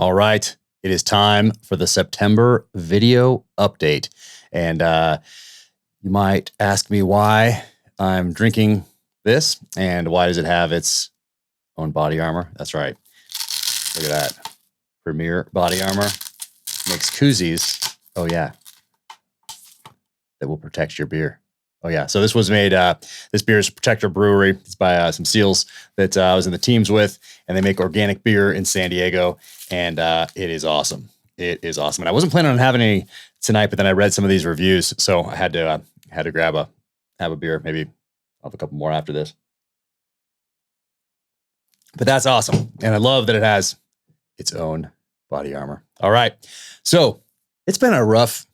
All right. It is time for the September video update. And you might ask me why I'm drinking this and why does it have its own body armor? That's right. Look at that. Premier body armor makes koozies. Oh, yeah. That will protect your beer. Oh, yeah. So this was made, this beer is Protector Brewery. It's by some SEALs that I was in the teams with, and they make organic beer in San Diego, and it is awesome. It is awesome. And I wasn't planning on having any tonight, but then I read some of these reviews, so I had to have a beer. Maybe I'll have a couple more after this. But that's awesome, and I love that it has its own body armor. All right. So it's been a rough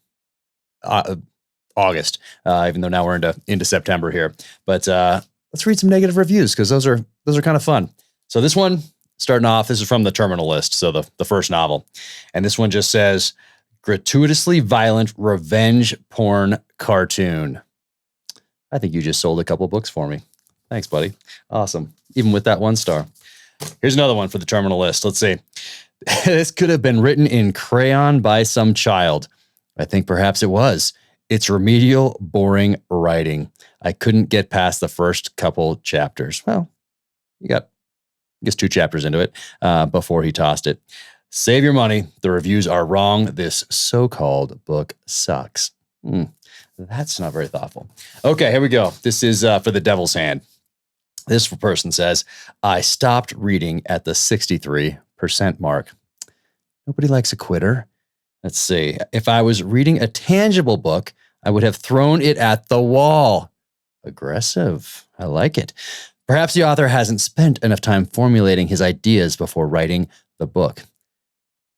August, even though now we're into September here. But let's read some negative reviews because those are kind of fun. So this one, starting off, this is from the Terminal List, so the first novel. And this one just says, gratuitously violent revenge porn cartoon. I think you just sold a couple books for me. Thanks, buddy. Awesome. Even with that 1 star. Here's another one for the Terminal List. Let's see. This could have been written in crayon by some child. I think perhaps it was. It's remedial, boring writing. I couldn't get past the first couple chapters. Well, you got, I guess, 2 chapters into it before he tossed it. Save your money. The reviews are wrong. This so-called book sucks. That's not very thoughtful. Okay, here we go. This is for the Devil's Hand. This person says, I stopped reading at the 63% mark. Nobody likes a quitter. Let's see. If I was reading a tangible book, I would have thrown it at the wall. Aggressive. I like it. Perhaps the author hasn't spent enough time formulating his ideas before writing the book.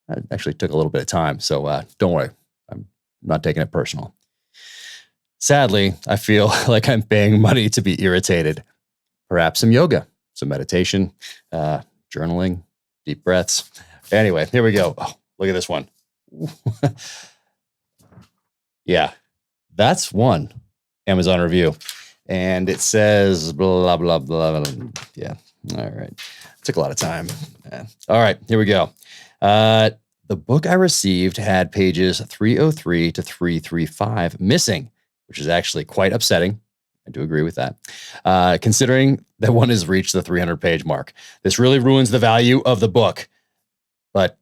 That actually took a little bit of time, so don't worry. I'm not taking it personal. Sadly, I feel like I'm paying money to be irritated. Perhaps some yoga, some meditation, journaling, deep breaths. Anyway, here we go. Oh, look at this one. Yeah, that's one Amazon review. And it says blah, blah, blah, blah. Yeah. All right. Took a lot of time. Yeah. All right. Here we go. The book I received had pages 303 to 335 missing, which is actually quite upsetting. I do agree with that. Considering that one has reached the 300-page mark. This really ruins the value of the book. But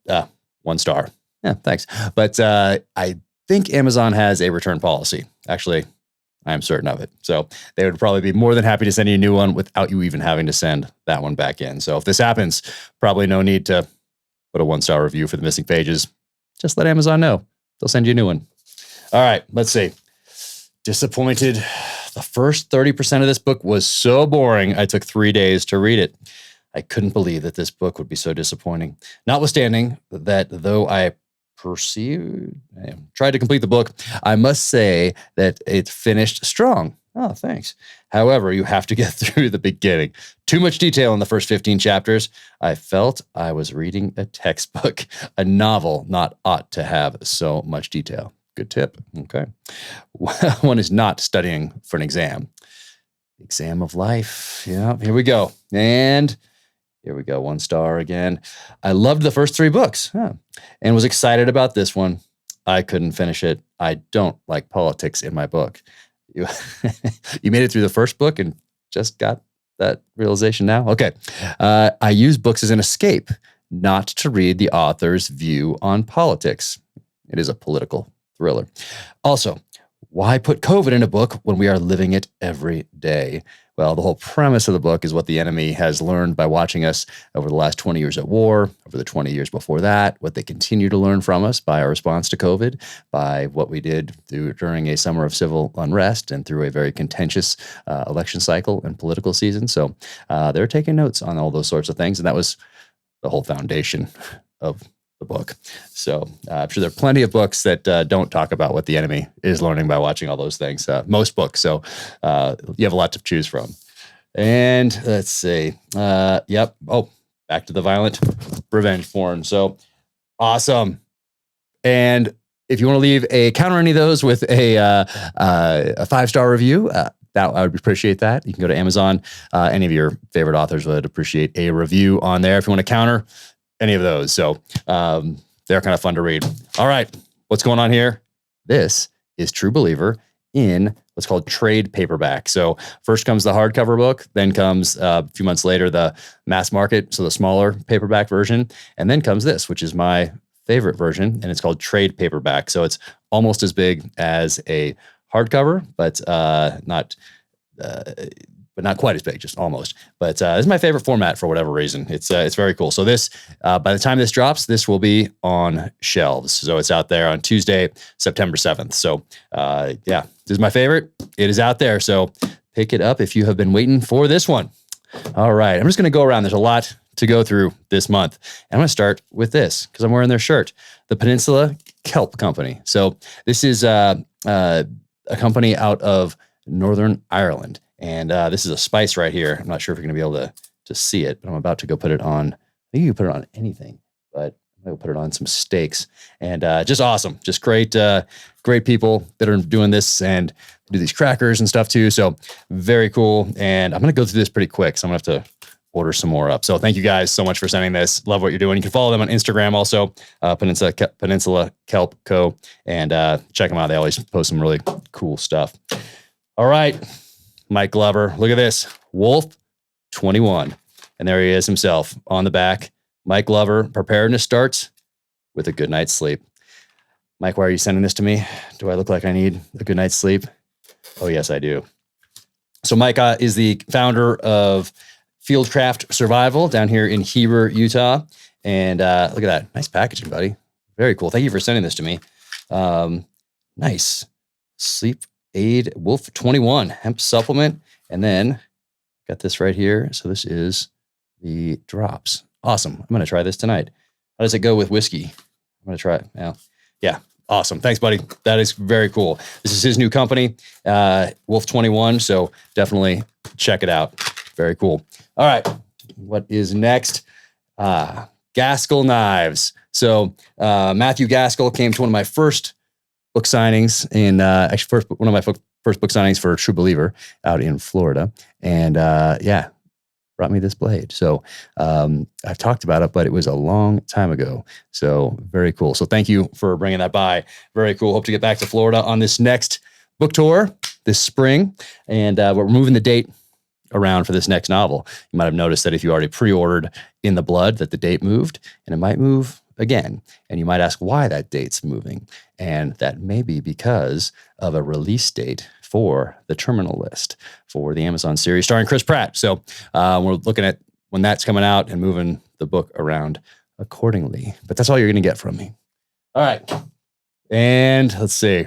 1 star. Yeah, thanks. But I think Amazon has a return policy. Actually, I am certain of it. So they would probably be more than happy to send you a new one without you even having to send that one back in. So if this happens, probably no need to put a 1-star review for the missing pages. Just let Amazon know. They'll send you a new one. All right, let's see. Disappointed. The first 30% of this book was so boring, I took 3 days to read it. I couldn't believe that this book would be so disappointing. Notwithstanding that, though I tried to complete the book, I must say that it finished strong. Oh, thanks. However, you have to get through the beginning. Too much detail in the first 15 chapters. I felt I was reading a textbook. A novel not ought to have so much detail. Good tip. Okay. One is not studying for an exam. Exam of life. Yeah, here we go. And here we go. 1 star again. I loved the first 3 books and was excited about this one. I couldn't finish it. I don't like politics in my book. You made it through the first book and just got that realization now? Okay. I use books as an escape, not to read the author's view on politics. It is a political thriller. Also, why put COVID in a book when we are living it every day? Well, the whole premise of the book is what the enemy has learned by watching us over the last 20 years at war, over the 20 years before that, what they continue to learn from us by our response to COVID, by what we did during a summer of civil unrest and through a very contentious election cycle and political season. So they're taking notes on all those sorts of things. And that was the whole foundation of the book. So I'm sure there are plenty of books that don't talk about what the enemy is learning by watching all those things. Most books. So you have a lot to choose from. And let's see. Yep. Oh, back to the violent revenge porn. So awesome. And if you want to leave a counter any of those with a 5-star review, I would appreciate that. You can go to Amazon. Any of your favorite authors would appreciate a review on there. If you want to counter, any of those. So they're kind of fun to read. All right, what's going on here? This is True Believer in what's called trade paperback. So first comes the hardcover book, then comes a few months later the mass market, so the smaller paperback version, and then comes this, which is my favorite version, and it's called trade paperback. So it's almost as big as a hardcover, but not quite as big, just almost. But this is my favorite format for whatever reason. It's very cool. So this, by the time this drops, this will be on shelves. So it's out there on Tuesday, September 7th. So yeah, this is my favorite. It is out there. So pick it up if you have been waiting for this one. All right, I'm just going to go around. There's a lot to go through this month. And I'm going to start with this because I'm wearing their shirt, the Peninsula Kelp Company. So this is a company out of Northern Ireland. And this is a spice right here. I'm not sure if you're going to be able to see it, but I'm about to go put it on. I think you can put it on anything, but I'm going to put it on some steaks. And just awesome. Just great people that are doing this and do these crackers and stuff too. So very cool. And I'm going to go through this pretty quick. So I'm going to have to order some more up. So thank you guys so much for sending this. Love what you're doing. You can follow them on Instagram also, Peninsula Kelp Co. And check them out. They always post some really cool stuff. All right. Mike Glover, look at this, Wolf 21. And there he is himself on the back. Mike Glover, preparedness starts with a good night's sleep. Mike, why are you sending this to me? Do I look like I need a good night's sleep? Oh, yes, I do. So Mike is the founder of Fieldcraft Survival down here in Heber, Utah. And look at that. Nice packaging, buddy. Very cool. Thank you for sending this to me. Nice. Sleep Aid Wolf 21 hemp supplement. And then got this right here. So this is the drops. Awesome. I'm going to try this tonight. How does it go with whiskey? I'm going to try it now. Yeah. Awesome. Thanks, buddy. That is very cool. This is his new company, Wolf 21. So definitely check it out. Very cool. All right. What is next? Gaskell knives. So Matthew Gaskell came to one of my first book signings one of my first book signings for True Believer out in Florida. And yeah, brought me this blade. So I've talked about it, but it was a long time ago. So very cool. So thank you for bringing that by. Very cool. Hope to get back to Florida on this next book tour this spring. And we're moving the date around for this next novel. You might have noticed that if you already pre-ordered In the Blood, that the date moved, and it might move again. And you might ask why that date's moving. And that may be because of a release date for the Terminal List for the Amazon series starring Chris Pratt. So we're looking at when that's coming out and moving the book around accordingly. But that's all you're going to get from me. All right. And let's see.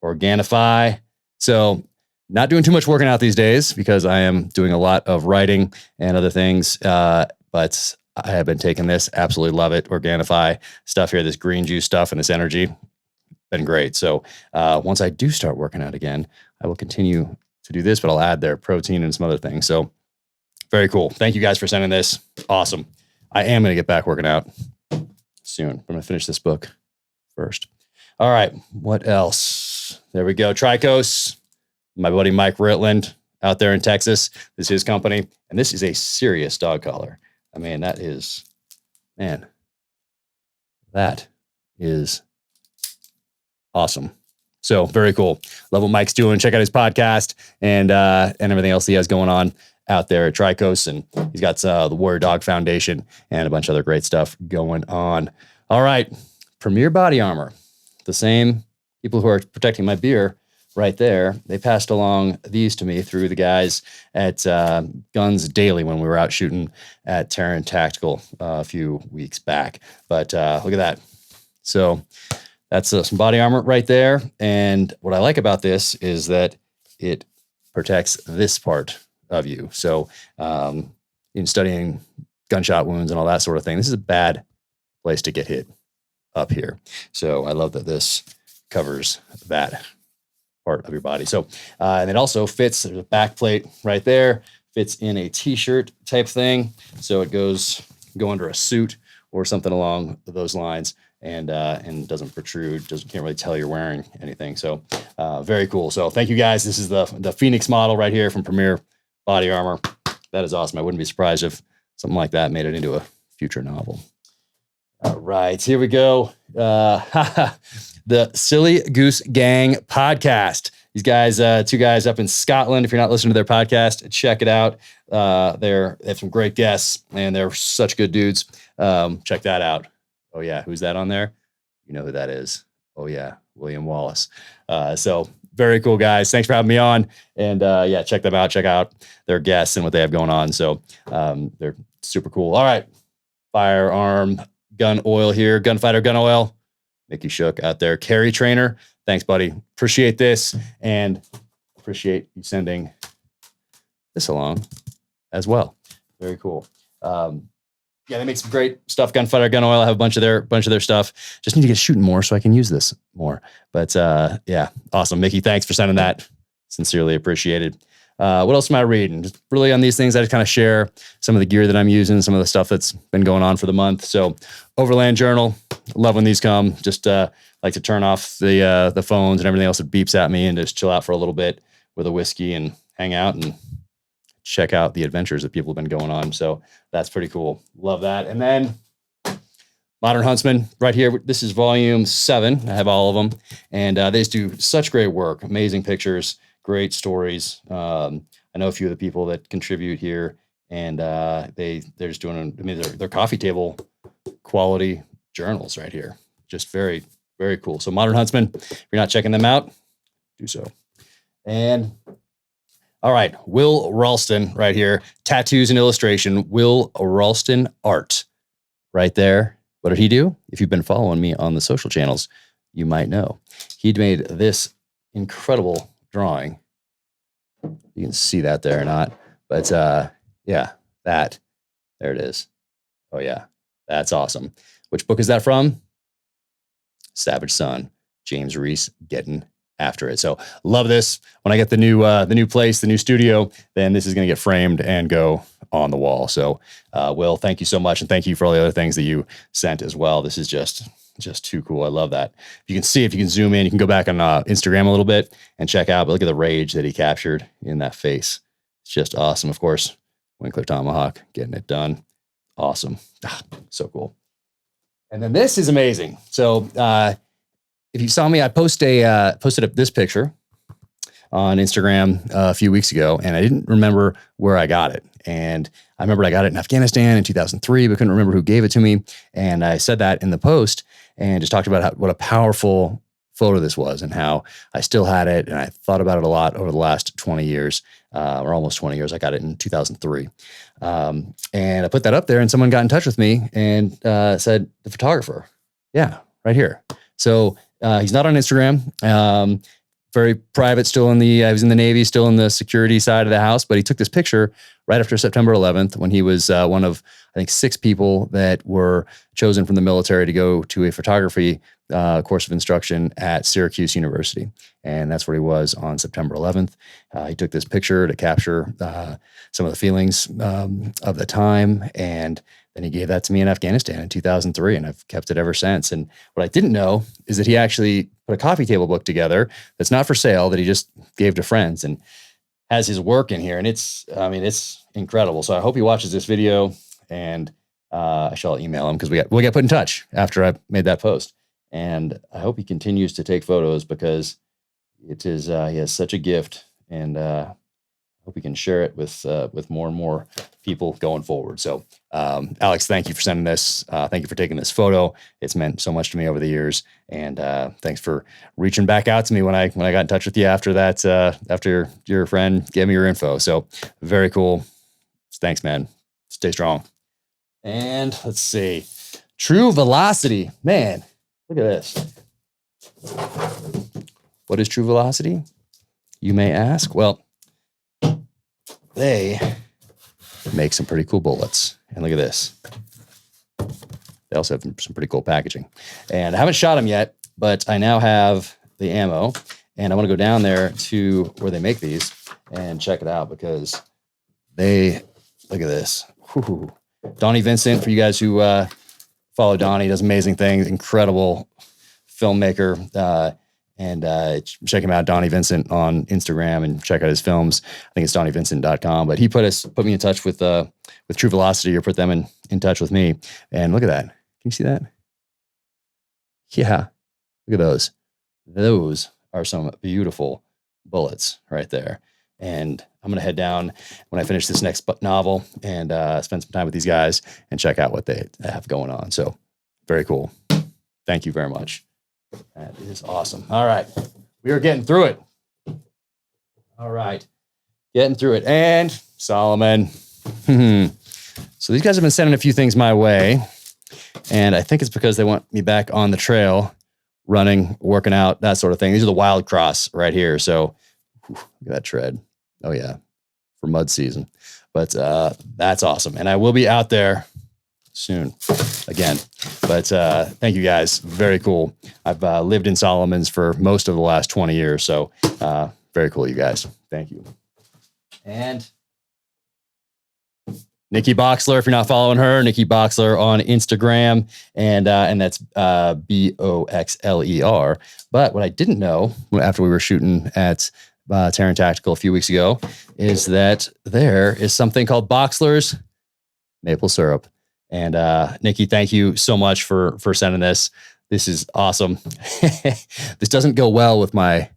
Organifi. So not doing too much working out these days because I am doing a lot of writing and other things. But I have been taking this. Absolutely love it. Organifi stuff here, this green juice stuff and this energy. Been great. So once I do start working out again, I will continue to do this, but I'll add their protein and some other things. So very cool. Thank you guys for sending this. Awesome. I am going to get back working out soon. I'm going to finish this book first. All right. What else? There we go. Tricos. My buddy Mike Ritland out there in Texas. This is his company. And this is a serious dog collar. I mean, that is awesome. So very cool. Love what Mike's doing. Check out his podcast and everything else he has going on out there at Tricos. And he's got the Warrior Dog Foundation and a bunch of other great stuff going on. All right. Premier Body Armor. The same people who are protecting my beer right there. They passed along these to me through the guys at Guns Daily when we were out shooting at Terran Tactical a few weeks back. But look at that. So that's some body armor right there. And what I like about this is that it protects this part of you. So in studying gunshot wounds and all that sort of thing, this is a bad place to get hit up here. So I love that this covers that part of your body. So, and it also fits, there's a back plate right there, fits in a t-shirt type thing. So it go under a suit or something along those lines and doesn't protrude, can't really tell you're wearing anything. So very cool. So thank you guys. This is the Phoenix model right here from Premier Body Armor. That is awesome. I wouldn't be surprised if something like that made it into a future novel. All right, here we go. The Silly Goose Gang podcast. These guys, two guys up in Scotland. If you're not listening to their podcast, check it out. They have some great guests, and they're such good dudes. Check that out. Oh yeah, who's that on there? You know who that is. Oh yeah, William Wallace. So very cool guys. Thanks for having me on. And yeah, check them out. Check out their guests and what they have going on. So they're super cool. All right, firearm gun oil here. Gunfighter gun oil. Mickey Shook out there. Carry trainer. Thanks, buddy. Appreciate this and appreciate you sending this along as well. Very cool. Yeah, they make some great stuff. Gunfighter gun oil. I have a bunch of their stuff. Just need to get shooting more so I can use this more. But yeah, awesome. Mickey, thanks for sending that. Sincerely appreciated. What else am I reading? Just really on these things, I just kind of share some of the gear that I'm using, some of the stuff that's been going on for the month. So Overland Journal, love when these come. Just like to turn off the phones and everything else that beeps at me and just chill out for a little bit with a whiskey and hang out and check out the adventures that people have been going on. So that's pretty cool. Love that. And then Modern Huntsman right here. This is volume 7. I have all of them. And they just do such great work. Amazing pictures, great stories. I know a few of the people that contribute here, and they're just doing, I mean, they're coffee table quality journals right here. Just very, very cool. So Modern Huntsman, if you're not checking them out, do so. And all right, Will Ralston right here. Tattoos and illustration. Will Ralston art right there. What did he do? If you've been following me on the social channels, you might know. He'd made this incredible drawing. You can see that there or not. But yeah, there it is. Oh yeah, that's awesome. Which book is that from? Savage Son, James Reese getting after it. So love this. When I get the new place, the new studio, then this is going to get framed and go on the wall. So Will, thank you so much. And thank you for all the other things that you sent as well. This is just too cool. I love that. You can see, if you can zoom in, you can go back on Instagram a little bit and check out, but look at the rage that he captured in that face. It's just awesome. Of course, Winkler Tomahawk getting it done. Awesome. So cool. And then this is amazing. So if you saw me, I posted up this picture on Instagram a few weeks ago, and I didn't remember where I got it. And I remember I got it in Afghanistan in 2003, but couldn't remember who gave it to me. And I said that in the post and just talked about what a powerful photo this was and how I still had it. And I thought about it a lot over the last 20 years, or almost 20 years. I got it in 2003. And I put that up there, and someone got in touch with me and said, the photographer. Yeah, right here. So he's not on Instagram. Very private, still in the, he was in the Navy, still in the security side of the house, but he took this picture right after September 11th when he was one of, I think, 6 people that were chosen from the military to go to a photography course of instruction at Syracuse University. And that's where he was on September 11th. He took this picture to capture some of the feelings of the time. And then he gave that to me in Afghanistan in 2003, and I've kept it ever since. And what I didn't know is that he actually put a coffee table book together that's not for sale, that he just gave to friends, and has his work in here. And it's incredible. So I hope he watches this video, and I shall email him because we got put in touch after I made that post. And I hope he continues to take photos, because it is, he has such a gift, and I hope he can share it with more and more people going forward. So, Alex, thank you for sending this. Thank you for taking this photo. It's meant so much to me over the years. And thanks for reaching back out to me when I got in touch with you after that, after your friend gave me your info. So very cool. Thanks, man. Stay strong. And let's see. True Velocity. Man, look at this. What is True Velocity, you may ask? Well, they make some pretty cool bullets. And look at this. They also have some pretty cool packaging. And I haven't shot them yet, but I now have the ammo. And I want to go down there to where they make these and check it out, because look at this. Whew. Donnie Vincent, for you guys who follow Donnie, does amazing things. Incredible filmmaker. And check him out, Donnie Vincent, on Instagram, and check out his films. I think it's donnievincent.com. But he put me in touch with True Velocity, or put them in touch with me. And look at that. you see that? Yeah, look at those. Those are some beautiful bullets right there. And I'm going to head down when I finish this next novel and spend some time with these guys and check out what they have going on. So very cool. Thank you very much. That is awesome. All right. We are getting through it. All right. Getting through it. And Solomon. So these guys have been sending a few things my way. And I think it's because they want me back on the trail, running, working out, that sort of thing. These are the wild cross right here. So look at that tread. Oh, yeah. For mud season. But that's awesome. And I will be out there soon again. But thank you guys. Very cool. I've lived in Solomon's for most of the last 20 years. So very cool, you guys. Thank you. And Nikki Boxler, if you're not following her, Nikki Boxler on Instagram, and that's Boxler. But what I didn't know after we were shooting at Terran Tactical a few weeks ago is that there is something called Boxler's maple syrup. And Nikki, thank you so much for sending this. This is awesome. This doesn't go well with my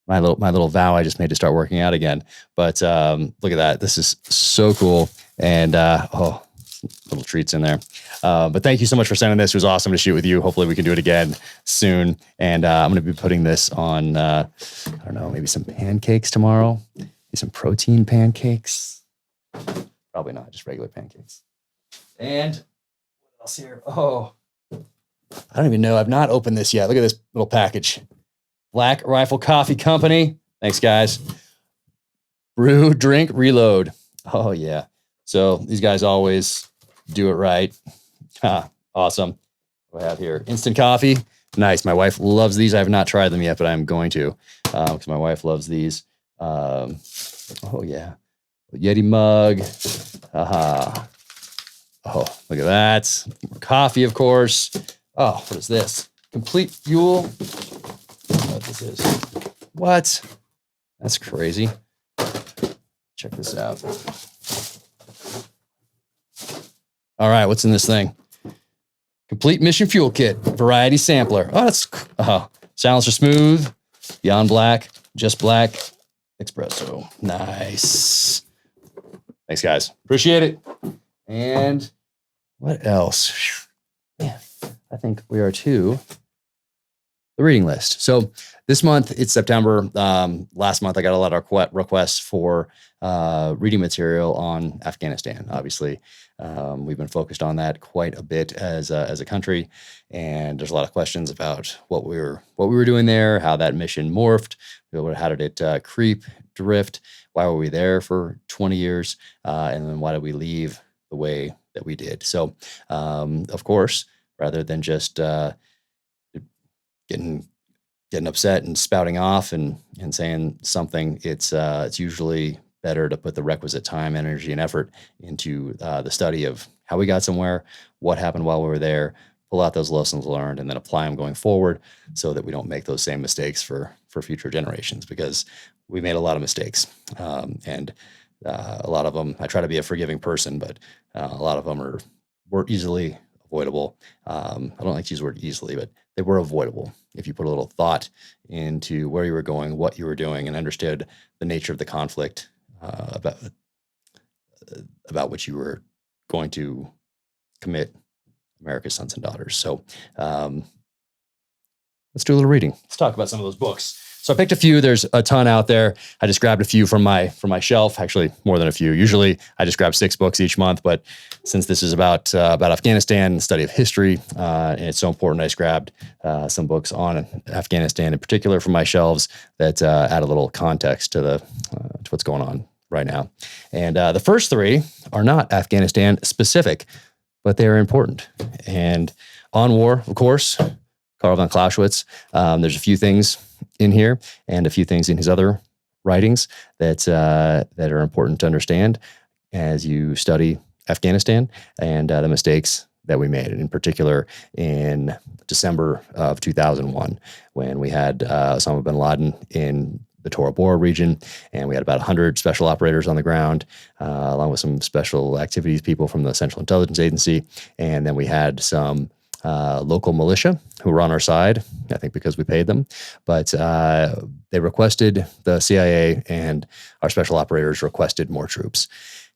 little vow I just made to start working out again. But look at that. This is so cool. And little treats in there. But thank you so much for sending this. It was awesome to shoot with you. Hopefully we can do it again soon. And I'm going to be putting this on, I don't know, maybe some pancakes tomorrow. Maybe some protein pancakes. Probably not, just regular pancakes. And what else here? Oh, I don't even know. I've not opened this yet. Look at this little package. Black Rifle Coffee Company. Thanks, guys. Brew, drink, reload. Oh, yeah. So these guys always do it right. Awesome. What do I have here? Instant coffee. Nice. My wife loves these. I have not tried them yet, but I'm going to because my wife loves these. Oh, yeah. Yeti mug. Oh, look at that. More coffee, of course. Oh, what is this? Complete Fuel. What this is. What? That's crazy. Check this out. All right, what's in this thing? Complete Mission Fuel Kit. Variety Sampler. Oh, that's... Silencer Smooth. Beyond Black. Just Black. Espresso. Nice. Thanks, guys. Appreciate it. And what else? Man, I think we are to the reading list. So this month, it's September. Last month, I got a lot of requests for reading material on Afghanistan. Obviously, we've been focused on that quite a bit as a country, and there's a lot of questions about what we were doing there, how that mission morphed, how did it creep, drift, why were we there for 20 years, and then why did we leave the way that we did. So, of course, rather than just getting upset and spouting off and saying something, it's usually better to put the requisite time, energy, and effort into the study of how we got somewhere, what happened while we were there, pull out those lessons learned, and then apply them going forward so that we don't make those same mistakes for future generations, because we made a lot of mistakes. And a lot of them, I try to be a forgiving person, but a lot of them were easily avoidable. I don't like to use the word easily, but they were avoidable if you put a little thought into where you were going, what you were doing, and understood the nature of the conflict about which you were going to commit America's sons and daughters. So let's do a little reading. Let's talk about some of those books. So I picked a few. There's a ton out there. I just grabbed a few from my shelf. Actually, more than a few. Usually, I just grab 6 books each month. But since this is about Afghanistan and study of history, and it's so important, I just grabbed some books on Afghanistan in particular from my shelves that add a little context to what's going on right now. And the first 3 are not Afghanistan specific, but they are important. And on war, of course, Carl von Clausewitz. There's a few things in here and a few things in his other writings that are important to understand as you study Afghanistan and the mistakes that we made, in particular in December of 2001, when we had Osama bin Laden in the Tora Bora region, and we had about 100 special operators on the ground, along with some special activities people from the Central Intelligence Agency, and then we had some local militia who were on our side, I think because we paid them. But they requested, the CIA and our special operators requested more troops.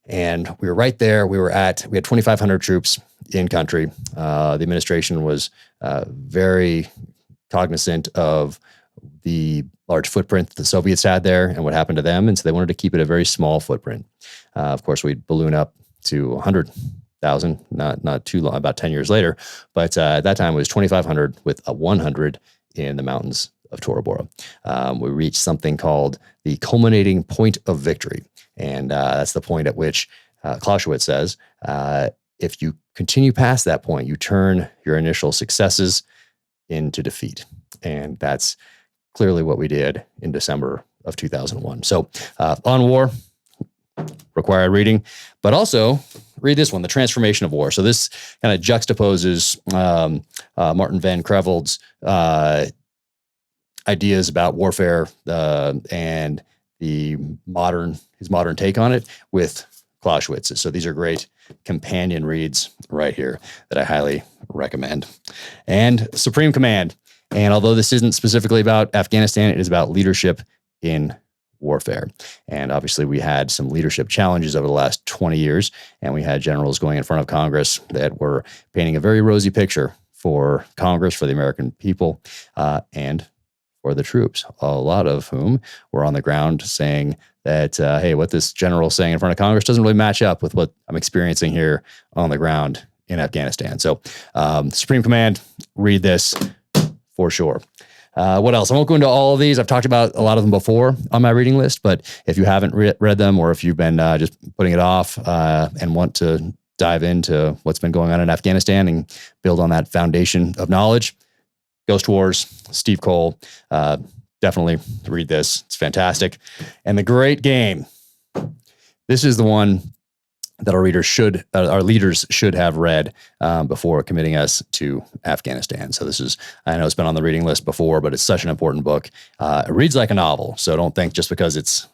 And we were right there. We had 2,500 troops in country. The administration was very cognizant of the large footprint the Soviets had there and what happened to them. And so they wanted to keep it a very small footprint. Of course, we'd balloon up to 100,000, not too long, about 10 years later. But at that time, it was 2,500 with a 100 in the mountains of Tora Bora. We reached something called the culminating point of victory. And that's the point at which Clausewitz says, if you continue past that point, you turn your initial successes into defeat. And that's clearly what we did in December of 2001. So on war, required reading, but also read this one, The Transformation of War. So this kind of juxtaposes Martin van Creveld's ideas about warfare and his modern take on it with Clausewitz's. So these are great companion reads right here that I highly recommend. And Supreme Command. And although this isn't specifically about Afghanistan, it is about leadership in warfare. And obviously we had some leadership challenges over the last 20 years, and we had generals going in front of Congress that were painting a very rosy picture for Congress, for the American people, and for the troops, a lot of whom were on the ground saying that, hey, what this general's saying in front of Congress doesn't really match up with what I'm experiencing here on the ground in Afghanistan. So Supreme Command, read this for sure. What else? I won't go into all of these. I've talked about a lot of them before on my reading list, but if you haven't read them, or if you've been just putting it off and want to dive into what's been going on in Afghanistan and build on that foundation of knowledge, Ghost Wars, Steve Coll, definitely read this. It's fantastic. And The Great Game. This is the one that our leaders should have read before committing us to Afghanistan. So this is, I know it's been on the reading list before, but it's such an important book. It reads like a novel. So don't think just because it's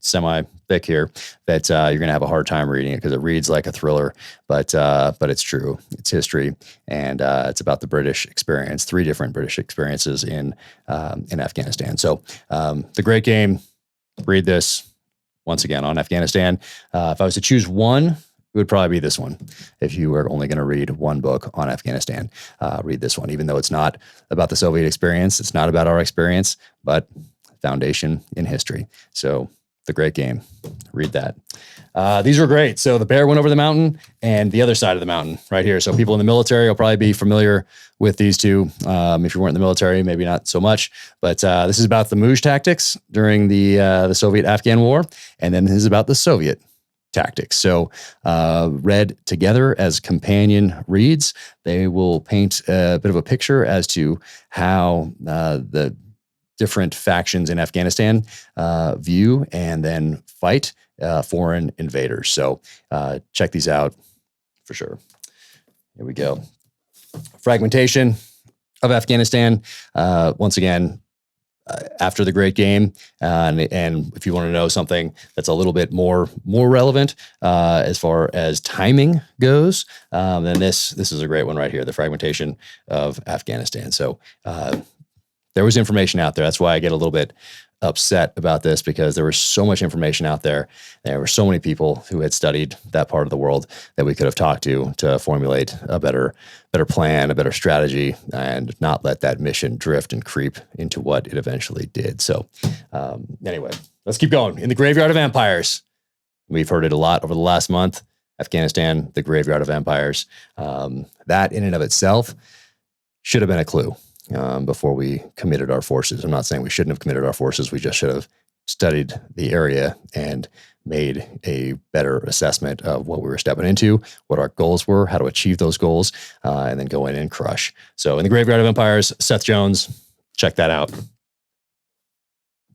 semi-thick here that you're going to have a hard time reading it, because it reads like a thriller, but it's true. It's history, and it's about the British experience, 3 different British experiences in Afghanistan. So The Great Game, read this. Once again, on Afghanistan. If I was to choose one, it would probably be this one. If you were only going to read one book on Afghanistan, read this one, even though it's not about the Soviet experience. It's not about our experience, but foundation in history. So The Great Game, read that. These were great. So the bear went over the mountain and the other side of the mountain right here. So people in the military will probably be familiar with these two. If you weren't in the military, maybe not so much, but this is about the Muj tactics during the Soviet-Afghan War. And then this is about the Soviet tactics. So read together as companion reads, they will paint a bit of a picture as to how the different factions in Afghanistan view and then fight foreign invaders. So check these out for sure. Here we go. Fragmentation of Afghanistan. Once again, after The Great Game, and if you want to know something that's a little bit more relevant as far as timing goes, then this is a great one right here, The Fragmentation of Afghanistan. So there was information out there. That's why I get a little bit upset about this, because there was so much information out there. There were so many people who had studied that part of the world that we could have talked to formulate a better plan, a better strategy, and not let that mission drift and creep into what it eventually did. So anyway, let's keep going. In the Graveyard of Empires. We've heard it a lot over the last month. Afghanistan, the Graveyard of Empires. That in and of itself should have been a clue. Before we committed our forces. I'm not saying we shouldn't have committed our forces. We just should have studied the area and made a better assessment of what we were stepping into, what our goals were, how to achieve those goals, and then go in and crush. So in the Graveyard of Empires, Seth Jones, check that out.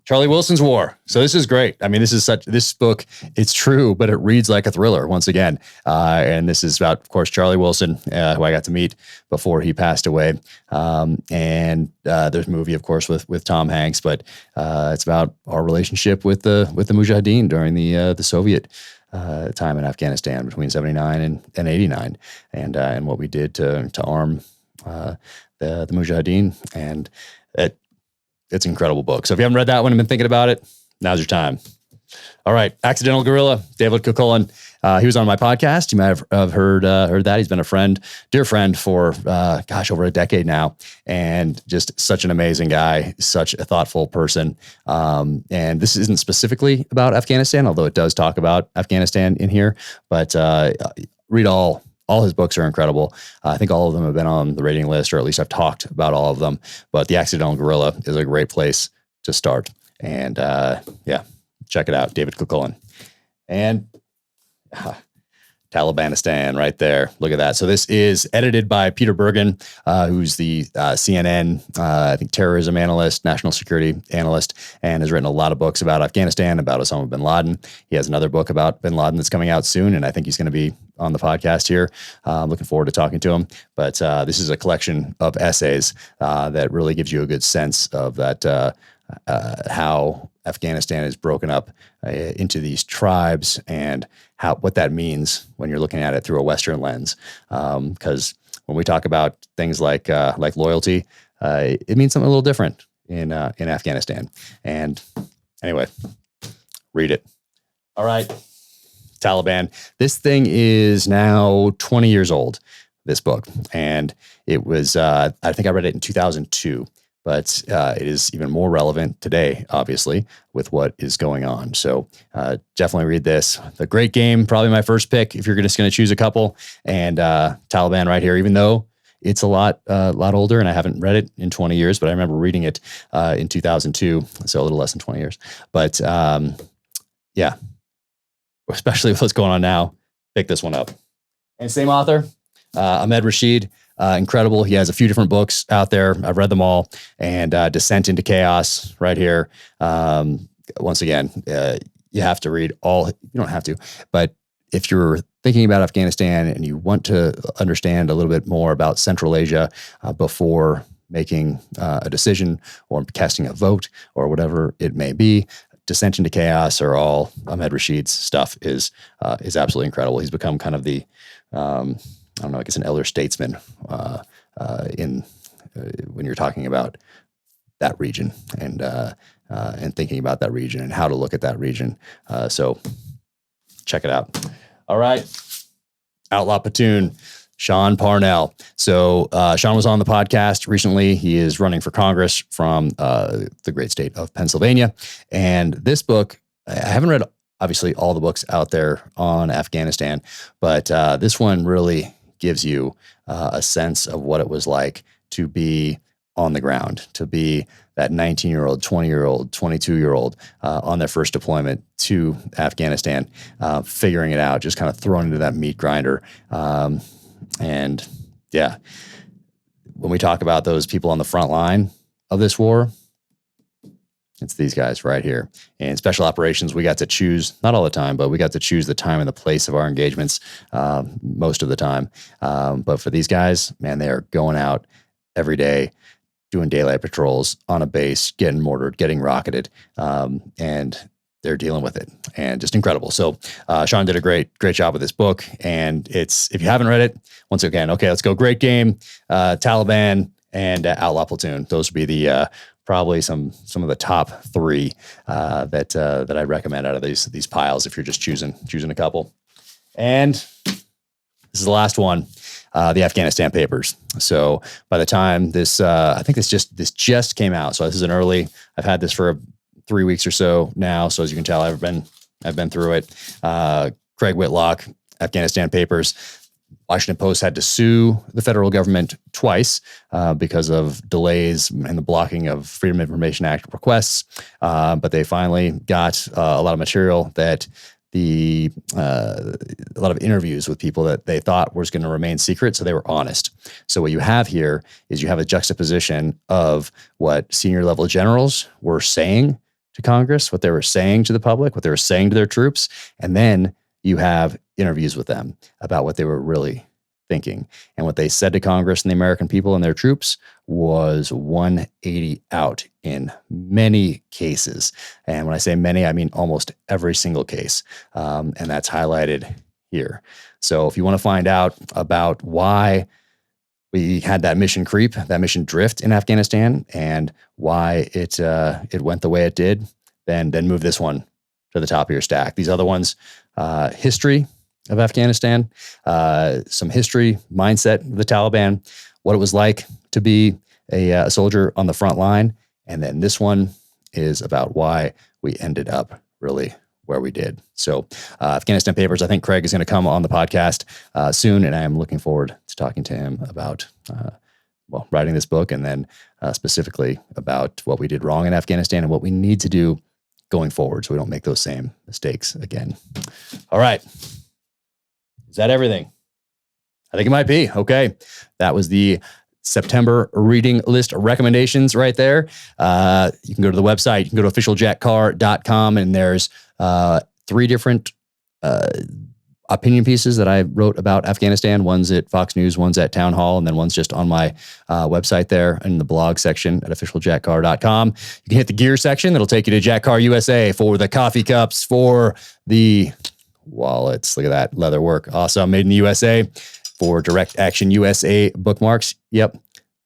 Charlie Wilson's War. So this is great. I mean, this book, it's true, but it reads like a thriller once again. And this is about, of course, Charlie Wilson, who I got to meet before he passed away. And there's a movie, of course, with Tom Hanks, but it's about our relationship with the Mujahideen during the Soviet time in Afghanistan between 79 and 89, and what we did to arm the Mujahideen, and it's an incredible book. So if you haven't read that one and been thinking about it, now's your time. All right, Accidental Guerrilla, David Kilcullen. He was on my podcast. You might have heard that. He's been a friend, dear friend for, over a decade now, and just such an amazing guy, such a thoughtful person. And this isn't specifically about Afghanistan, although it does talk about Afghanistan in here. But read all his books are incredible. I think all of them have been on the rating list, or at least I've talked about all of them. But The Accidental Guerrilla is a great place to start. And check it out, David Kilcullen. And Talibanistan right there. Look at that. So this is edited by Peter Bergen, who's the CNN, I think terrorism analyst, national security analyst, and has written a lot of books about Afghanistan, about Osama bin Laden. He has another book about bin Laden that's coming out soon, and I think he's going to be on the podcast here. I'm looking forward to talking to him. But this is a collection of essays that really gives you a good sense of that, how Afghanistan is broken up into these tribes, and what that means when you're looking at it through a Western lens. Because when we talk about things like loyalty, it means something a little different in Afghanistan. And anyway, read it. All right, Taliban. This thing is now 20 years old, this book, and it was I think I read it in 2002. But it is even more relevant today, obviously, with what is going on. So definitely read this. The Great Game, probably my first pick if you're just going to choose a couple. And Taliban right here, even though it's a lot older, and I haven't read it in 20 years, but I remember reading it in 2002, so a little less than 20 years. But especially with what's going on now, pick this one up. And same author, Ahmed Rashid. Incredible. He has a few different books out there. I've read them all. And Descent into Chaos right here. Once again, you have to read all. You don't have to, but if you're thinking about Afghanistan and you want to understand a little bit more about Central Asia before making a decision or casting a vote or whatever it may be, Descent into Chaos or all Ahmed Rashid's stuff is absolutely incredible. He's become kind of the I don't know, I guess an elder statesman when you're talking about that region and thinking about that region and how to look at that region. So check it out. All right. Outlaw Platoon, Sean Parnell. So Sean was on the podcast recently. He is running for Congress from the great state of Pennsylvania. And this book, I haven't read obviously all the books out there on Afghanistan, but this one really gives you a sense of what it was like to be on the ground, to be that 19-year-old, 20-year-old, 22-year-old on their first deployment to Afghanistan, figuring it out, just kind of thrown into that meat grinder. And yeah, when we talk about those people on the front line of this war, it's these guys right here. And special operations, we got to choose, not all the time, but we got to choose the time and the place of our engagements most of the time. But for these guys, man, they are going out every day, doing daylight patrols on a base, getting mortared, getting rocketed, and they're dealing with it, and just incredible. So Sean did a great job with this book, and it's, if you haven't read it, once again, okay, let's go. Great Game, Taliban, and Outlaw Platoon. Those would be the probably some of the top three that I'd recommend out of these piles if you're just choosing a couple. And this is the last one. The Afghanistan Papers. So by the time this, I think this just came out. So this is an early. I've had this for 3 weeks or so now. So as you can tell, I've been through it. Craig Whitlock, Afghanistan Papers. Washington Post had to sue the federal government twice because of delays and the blocking of Freedom of Information Act requests. But they finally got a lot of material that a lot of interviews with people that they thought was going to remain secret, so they were honest. So what you have here is you have a juxtaposition of what senior level generals were saying to Congress, what they were saying to the public, what they were saying to their troops, and then you have interviews with them about what they were really thinking. And what they said to Congress and the American people and their troops was 180 out in many cases. And when I say many, I mean almost every single case. And that's highlighted here. So if you want to find out about why we had that mission creep, that mission drift in Afghanistan, and why it went the way it did, then move this one to the top of your stack. These other ones, history of Afghanistan, some history, mindset of the Taliban, what it was like to be a soldier on the front line. And then this one is about why we ended up really where we did. So Afghanistan Papers, I think Craig is going to come on the podcast soon, and I am looking forward to talking to him about writing this book, and then specifically about what we did wrong in Afghanistan and what we need to do going forward so we don't make those same mistakes again. All right. Is that everything? I think it might be. Okay. That was the September reading list recommendations right there. You can go to the website. You can go to officialjackcarr.com, and there's 3 different opinion pieces that I wrote about Afghanistan. One's at Fox News, one's at Town Hall, and then one's just on my website there in the blog section at officialjackcarr.com. You can hit the gear section. That'll take you to Jack Carr USA for the coffee cups, for the wallets. Look at that leather work. Awesome. Made in the USA. For Direct Action USA bookmarks. Yep.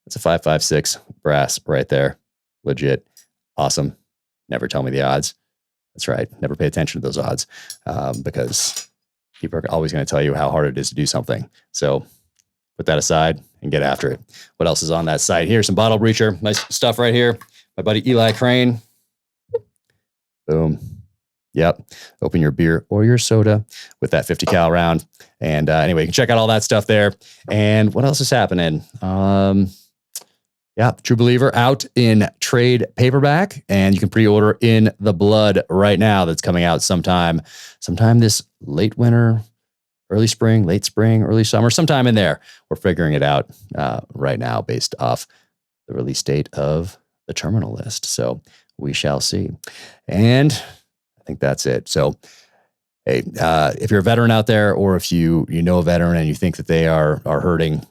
That's a 556 brass right there. Legit. Awesome. Never tell me the odds. That's right. Never pay attention to those odds because people are always going to tell you how hard it is to do something. So put that aside and get after it. What else is on that site? Here's some bottle breacher. Nice stuff right here. My buddy Eli Crane. Boom. Yep. Open your beer or your soda with that 50 cal round. And anyway, you can check out all that stuff there. And what else is happening? True Believer out in trade paperback, and you can pre-order In the Blood right now. That's coming out sometime this late winter, early spring, early summer, sometime in there. We're figuring it out right now based off the release date of the terminal list. So we shall see. And I think that's it. So, hey, if you're a veteran out there, or if you know a veteran and you think that they are hurting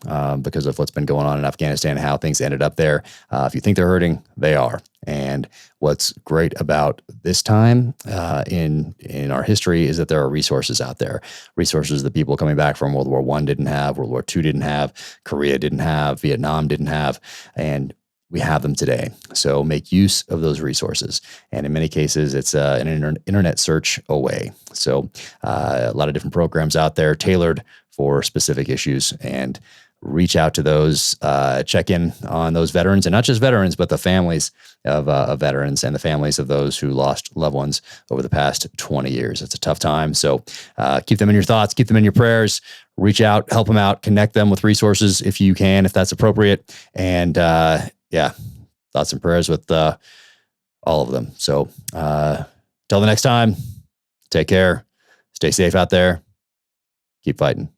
because of what's been going on in Afghanistan, how things ended up there, if you think they're hurting, they are. And what's great about this time in our history is that there are resources out there, resources that people coming back from World War I didn't have, World War II didn't have, Korea didn't have, Vietnam didn't have, and we have them today. So make use of those resources. And in many cases, it's an internet search away. So a lot of different programs out there tailored for specific issues, and reach out to those, check in on those veterans, and not just veterans, but the families of veterans and the families of those who lost loved ones over the past 20 years. It's a tough time. So keep them in your thoughts, keep them in your prayers, reach out, help them out, connect them with resources if you can, if that's appropriate. And thoughts and prayers with all of them. So till the next time, take care, stay safe out there, keep fighting.